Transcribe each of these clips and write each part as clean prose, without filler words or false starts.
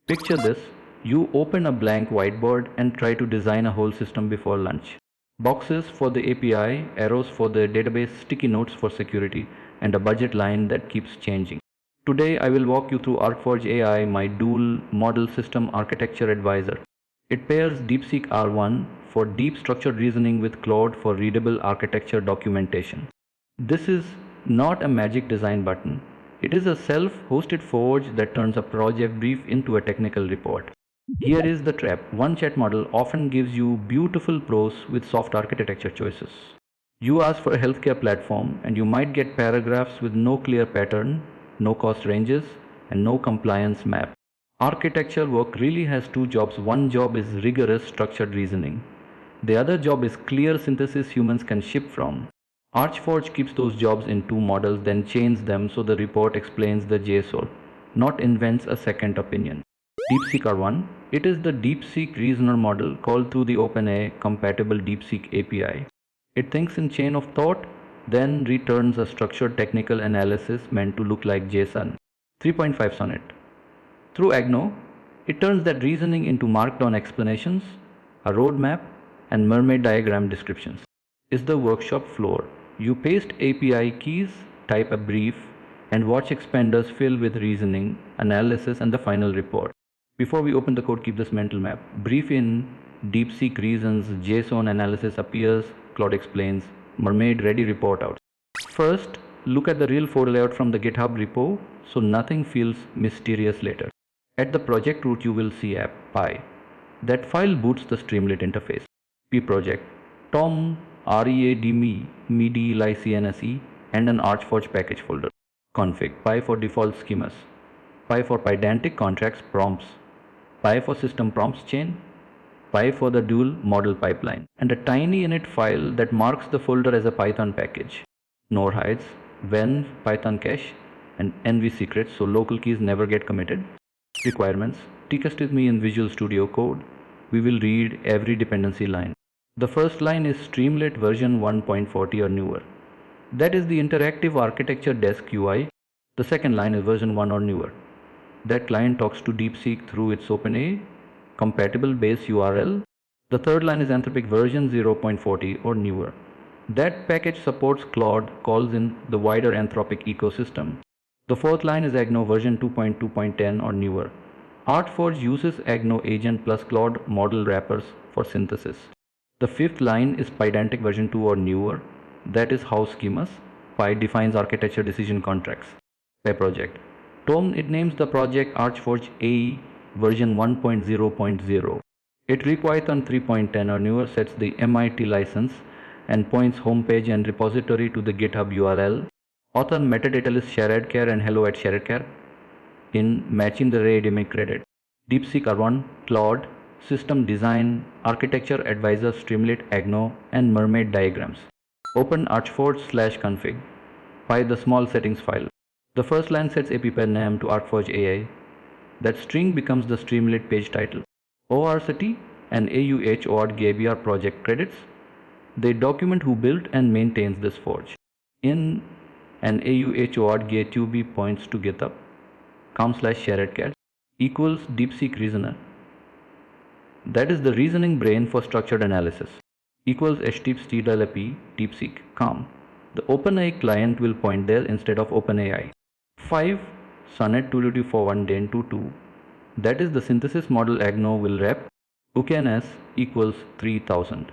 Picture this, you open a blank whiteboard and try to design a whole system before lunch. Boxes for the API, arrows for the database, sticky notes for security, and a budget line that keeps changing. Today I will walk you through ArcForge AI, my dual model system architecture advisor. It pairs DeepSeek R1 for deep structured reasoning with Claude for readable architecture documentation. This is not a magic design button. It is a self-hosted forge that turns a project brief into a technical report. Here is the trap. One chat model often gives you beautiful prose with soft architecture choices. You ask for a healthcare platform and you might get paragraphs with no clear pattern, no cost ranges, and no compliance map. Architecture work really has two jobs. One job is rigorous structured reasoning. The other job is clear synthesis humans can ship from. Archforge keeps those jobs in two models, then chains them so the report explains the JSON, not invents a second opinion. DeepSeek R1, it is the DeepSeek reasoner model called through the OpenAI compatible DeepSeek API. It thinks in chain of thought, then returns a structured technical analysis meant to look like JSON. 3.5 Sonnet. Through Agno, it turns that reasoning into markdown explanations, a roadmap, and mermaid diagram descriptions. Is the workshop floor. You paste API keys, type a brief, and watch expanders fill with reasoning, analysis, and the final report. Before we open the code, keep this mental map. Brief in, DeepSeek reasons, JSON analysis appears, Claude explains, mermaid ready report out. First, look at the real code layout from the GitHub repo so nothing feels mysterious later. At the project root you will see app py. That file boots the Streamlit interface. P project, Tom, readme, midi, lycnse, and an Archforge package folder. Config, py for default schemas, py for pydantic contracts prompts, py for system prompts chain, py for the dual model pipeline, and a tiny init file that marks the folder as a Python package. Nor hides, when Python cache, and NV secrets so local keys never get committed. Requirements, tcast with me in Visual Studio Code. We will read every dependency line. The first line is Streamlit version 1.40 or newer. That is the interactive architecture desk UI. The second line is version 1 or newer. That client talks to DeepSeek through its OpenAI compatible base URL. The third line is Anthropic version 0.40 or newer. That package supports Claude calls in the wider Anthropic ecosystem. The fourth line is Agno version 2.2.10 or newer. Artforge uses Agno agent plus Claude model wrappers for synthesis. The fifth line is Pydantic version 2 or newer. That is house schemas. Py defines architecture decision contracts. Py project. Tom, it names the project Archforge AE version 1.0.0. It rePython 3.10 or newer sets the MIT license and points homepage and repository to the GitHub URL. Author metadata list sharedcare and hello at sharedcare in matching the readme credit. DeepSeek R1, Claude, System Design, Architecture Advisor Streamlit Agno, and Mermaid Diagrams. Open archforge/config. Py the small settings file. The first line sets app name to Archforge AI. That string becomes the Streamlit page title. ORCT and AUH project credits. They document who built and maintains this forge. In an AUH points to GitHub, com/sharedcat equals DeepSeek Reasoner. That is the reasoning brain for structured analysis. Equals HTTP DeepSeek com. The OpenAI client will point there instead of OpenAI. 5 Sonnet 224.1.2.2. That is the synthesis model Agno will wrap. UCANS equals 3000.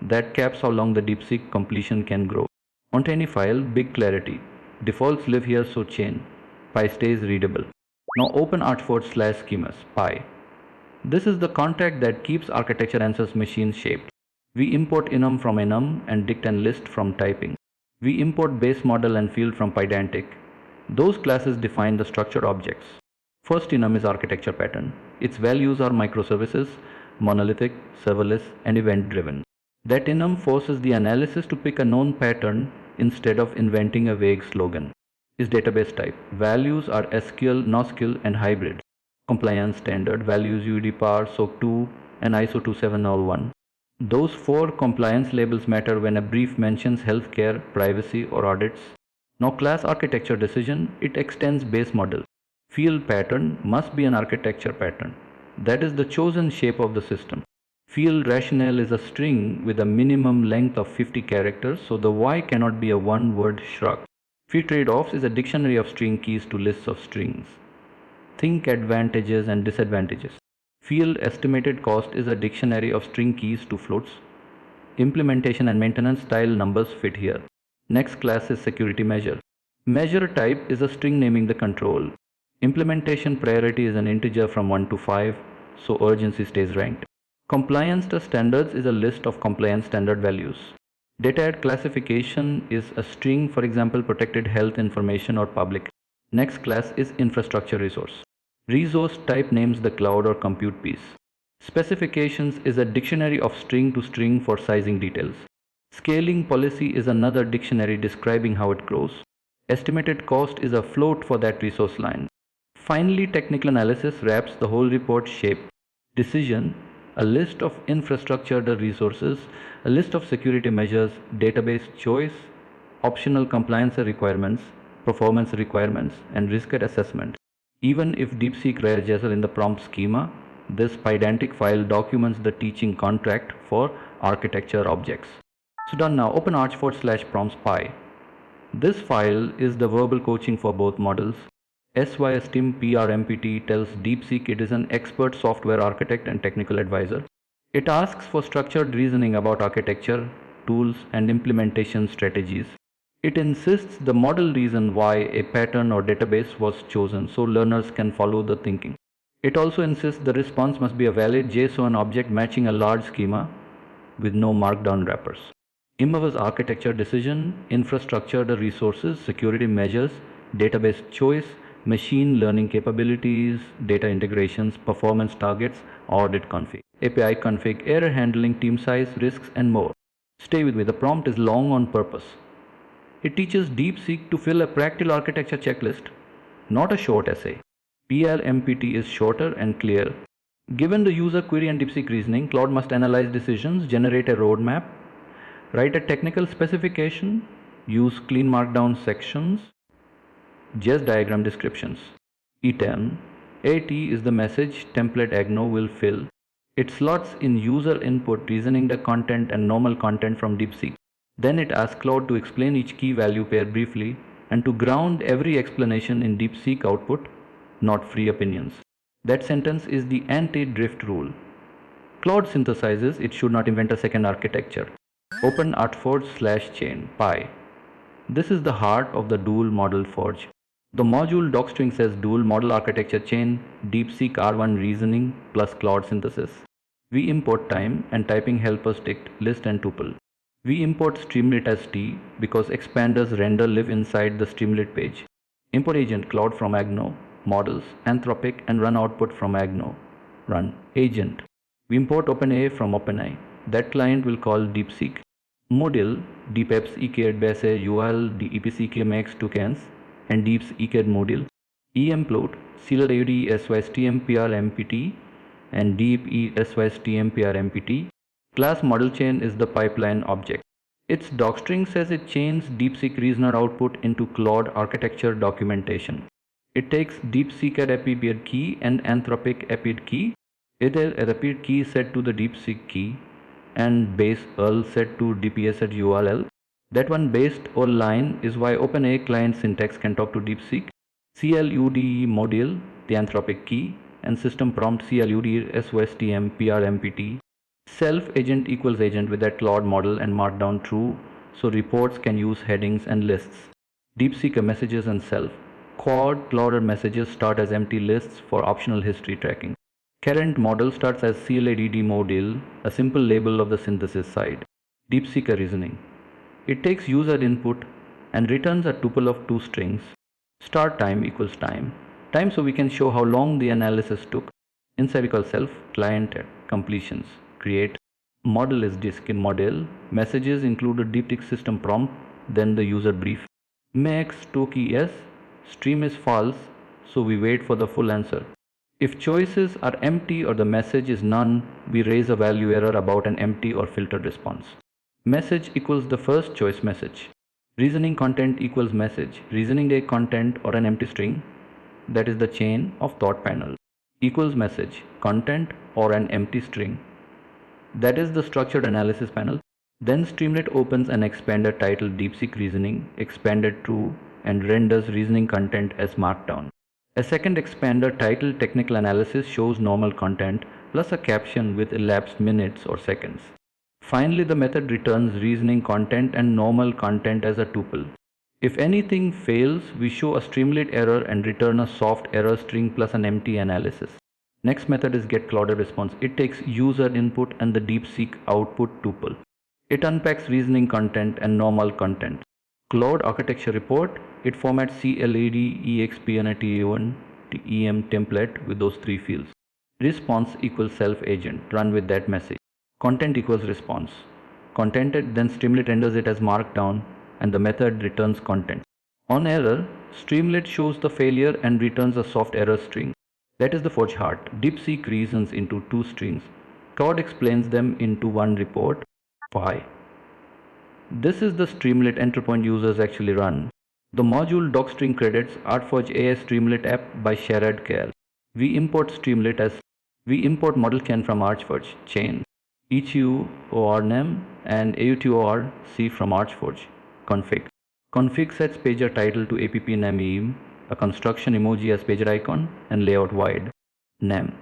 That caps how long the DeepSeek completion can grow. Onto any file, big clarity. Defaults live here so chain. Py stays readable. Now open archforge/schemas, py. This is the contract that keeps architecture answers machine shaped. We import enum from enum and dict and list from typing. We import base model and field from Pydantic. Those classes define the structured objects. First enum is architecture pattern. Its values are microservices, monolithic, serverless, and event driven. That enum forces the analysis to pick a known pattern instead of inventing a vague slogan. Is database type. Values are SQL, NoSQL, and hybrid. Compliance standard, values UDPAR, SOC 2, and ISO 27001. Those 4 compliance labels matter when a brief mentions healthcare, privacy, or audits. Now class architecture decision, it extends base model. Field pattern must be an architecture pattern. That is the chosen shape of the system. Field rationale is a string with a minimum length of 50 characters, so the why cannot be a one-word shrug. Field trade-offs is a dictionary of string keys to lists of strings. Think advantages and disadvantages. Field estimated cost is a dictionary of string keys to floats. Implementation and maintenance style numbers fit here. Next class is security measure. Measure type is a string naming the control. Implementation priority is an integer from 1 to 5, so urgency stays ranked. Compliance to standards is a list of compliance standard values. Data at classification is a string, for example, protected health information or public. Next class is infrastructure resource. Resource type names the cloud or compute piece. Specifications is a dictionary of string to string for sizing details. Scaling policy is another dictionary describing how it grows. Estimated cost is a float for that resource line. Finally, technical analysis wraps the whole report shape. Decision, a list of infrastructure resources, a list of security measures, database choice, optional compliance requirements, performance requirements, and risk assessment. Even if DeepSeek rarely in the prompt schema, this pydantic file documents the teaching contract for architecture objects. So done now, open arch/prompts.py. This file is the verbal coaching for both models. SYSTEM PRMPT tells DeepSeek it is an expert software architect and technical advisor. It asks for structured reasoning about architecture, tools, and implementation strategies. It insists the model reason why a pattern or database was chosen so learners can follow the thinking. It also insists the response must be a valid JSON object matching a large schema with no markdown wrappers. Immer's architecture decision, infrastructure, the resources, security measures, database choice, machine learning capabilities, data integrations, performance targets, audit config, API config, error handling, team size, risks, and more. Stay with me, the prompt is long on purpose. It teaches DeepSeek to fill a practical architecture checklist, not a short essay. PRMPT is shorter and clear. Given the user query and DeepSeek reasoning, Claude must analyze decisions, generate a roadmap, write a technical specification, use clean markdown sections, just diagram descriptions. E10, AT is the message template Agno will fill. It slots in user input reasoning the content and normal content from DeepSeek. Then it asks Claude to explain each key value pair briefly and to ground every explanation in DeepSeek output, not free opinions. That sentence is the anti-drift rule. Claude synthesizes, it should not invent a second architecture. Open artforge/chain pi. This is the heart of the dual model forge. The module docstring says dual model architecture chain, DeepSeek R1 reasoning plus Claude synthesis. We import time and typing helpers ticked list and tuple. We import Streamlit as T because expanders render live inside the Streamlit page. Import agent Claude from Agno, models, Anthropic, and run output from Agno. Run agent. We import OpenAI from OpenAI. That client will call DeepSeek. Model, DeepEps EKD base UL, DEPCK max tokens, and Deeps EKD module. EMplot, CLAUD SYSTMPRMPT, and Deep SYSTMPRMPT. Class model chain is the pipeline object. Its docstring says it chains DeepSeek reasoner output into Claude architecture documentation. It takes DeepSeek appeared key and Anthropic appeared key. It is a appeared key set to the DeepSeek key and base URL set to DPS at URL. That one based or line is why OpenAI client syntax can talk to DeepSeek. CLUD module, the Anthropic key, and system prompt CLUD SYSTM PRMPT. Self agent equals agent with that Claude model and markdown true, so reports can use headings and lists. DeepSeek messages and self. Claude messages start as empty lists for optional history tracking. Current model starts as CLADD module, a simple label of the synthesis side. DeepSeek reasoning. It takes user input and returns a tuple of two strings. Start time equals time. Time so we can show how long the analysis took. Inside we call self, client, completions. Create. Model is disk in model. Messages include a DeepSeek system prompt, then the user brief. Max toki yes. Stream is false, so we wait for the full answer. If choices are empty or the message is none, we raise a value error about an empty or filtered response. Message equals the first choice message. Reasoning content equals message. Reasoning a content or an empty string. that is the chain of thought panel. Equals message, content or an empty string, that is the structured analysis panel. Then Streamlit opens an expander titled DeepSeek Reasoning, expanded true, and renders reasoning content as markdown. A second expander titled Technical Analysis shows normal content plus a caption with elapsed minutes or seconds. Finally, the method returns reasoning content and normal content as a tuple. If anything fails, we show a Streamlit error and return a soft error string plus an empty analysis. Next method is getCloudedResponse. It takes user input and the DeepSeek output tuple. It unpacks reasoning content and normal content. Cloud architecture report. It formats CLED, EXP and a TE1 EM template with those three fields. Response equals self agent. Run with that message. Content equals response. Contented, then Streamlit renders it as markdown and the method returns content. On error, Streamlit shows the failure and returns a soft error string. That is the Forge heart. DeepSeek reasons into two strings. Claude explains them into one report. Why? This is the Streamlit Enterpoint users actually run. The module docstring credits Artforge AS Streamlit app by Sharad Kail. We import ModelChain from Artforge chain, ETU ORNAME and AUTORC from Artforge. Config sets pager title to app name, a construction emoji as pager icon, and layout wide. Name.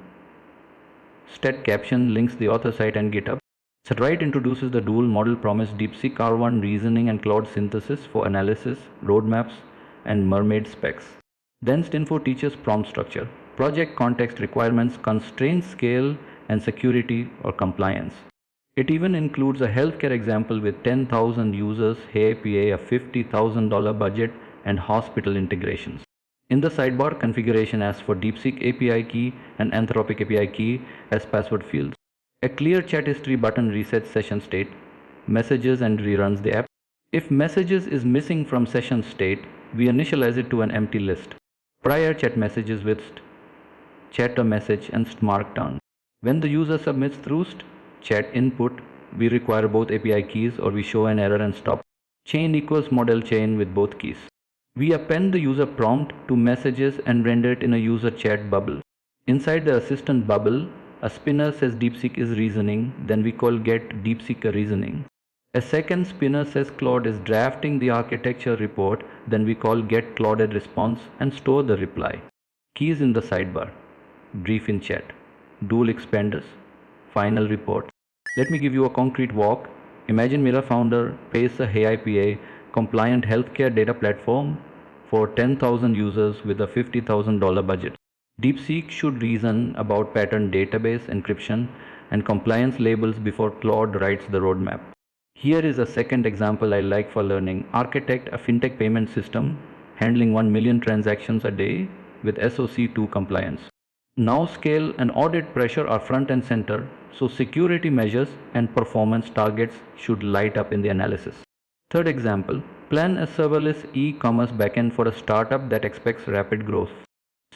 Stat caption links the author site and GitHub. SetWrite introduces the dual model promise DeepSeek R1 reasoning and Claude synthesis for analysis, roadmaps, and mermaid specs. Then Stinfo teaches prompt structure, project context requirements, constraint scale, and security or compliance. It even includes a healthcare example with 10,000 users, HeyAPA, a $50,000 budget, and hospital integrations. In the sidebar, configuration asks for DeepSeek API key and Anthropic API key as password fields. A clear chat history button resets session state, messages and reruns the app. If messages is missing from session state, we initialize it to an empty list. Prior chat messages with chat a message and markdown. When the user submits through chat input, we require both API keys or we show an error and stop. Chain equals model chain with both keys. We append the user prompt to messages and render it in a user chat bubble. Inside the assistant bubble, a spinner says DeepSeek is reasoning, then we call get DeepSeek reasoning. A second spinner says Claude is drafting the architecture report, then we call get CloudedResponse and store the reply. Keys in the sidebar, brief in chat, dual expanders, final report. Let me give you a concrete walk. Imagine Mira founder pays a HeyAPA compliant healthcare data platform for 10,000 users with a $50,000 budget. DeepSeek should reason about pattern database encryption and compliance labels before Claude writes the roadmap. Here is a second example I like for learning. Architect a fintech payment system handling 1 million transactions a day with SOC 2 compliance. Now scale and audit pressure are front and center, so security measures and performance targets should light up in the analysis. Third example, plan a serverless e-commerce backend for a startup that expects rapid growth.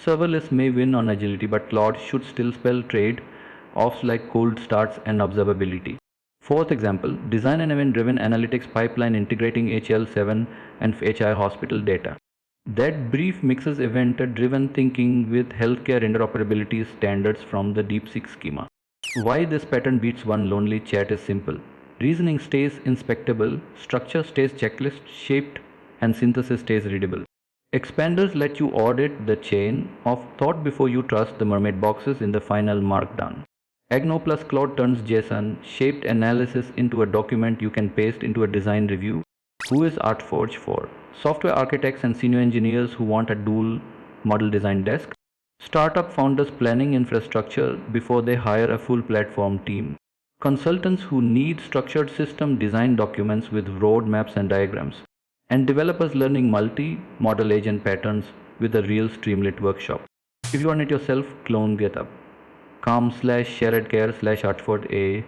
Serverless may win on agility, but Claude should still spell trade-offs like cold starts and observability. Fourth example, design an event-driven analytics pipeline integrating HL7 and HI hospital data. That brief mixes event-driven thinking with healthcare interoperability standards from the DeepSeek schema. Why this pattern beats one lonely chat is simple. Reasoning stays inspectable, structure stays checklist shaped, and synthesis stays readable. Expanders let you audit the chain of thought before you trust the mermaid boxes in the final markdown. Agno plus Claude turns JSON shaped analysis into a document you can paste into a design review. Who is Artforge for? Software architects and senior engineers who want a dual model design desk. Startup founders planning infrastructure before they hire a full platform team. Consultants who need structured system design documents with roadmaps and diagrams. And developers learning multi-model agent patterns with a real Streamlit workshop. If you want it yourself, clone GitHub. com/sharedcare/artford.a.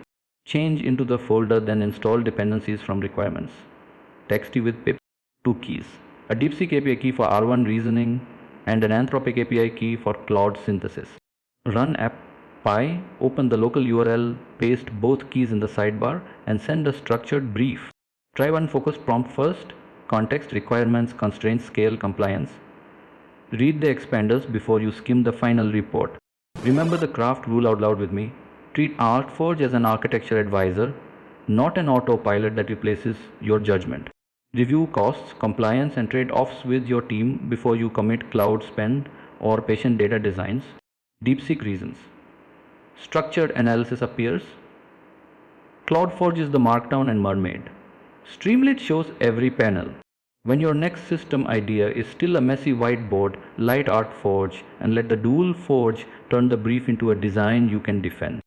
Change into the folder, then install dependencies from requirements. Texty with pip. 2 keys. A DeepSeek API key for R1 reasoning and an Anthropic API key for Claude synthesis. Run app py, open the local URL, paste both keys in the sidebar and send a structured brief. Try one focused prompt first. Context, requirements, constraints, scale, compliance. Read the expanders before you skim the final report. Remember the craft rule out loud with me. Treat ArtForge as an architecture advisor, not an autopilot that replaces your judgment. Review costs, compliance, and trade offs with your team before you commit cloud spend or patient data designs. DeepSeek reasons. Structured analysis appears. CloudForge is the Markdown and Mermaid. Streamlit shows every panel. When your next system idea is still a messy whiteboard, light ArtForge and let the dual forge turn the brief into a design you can defend.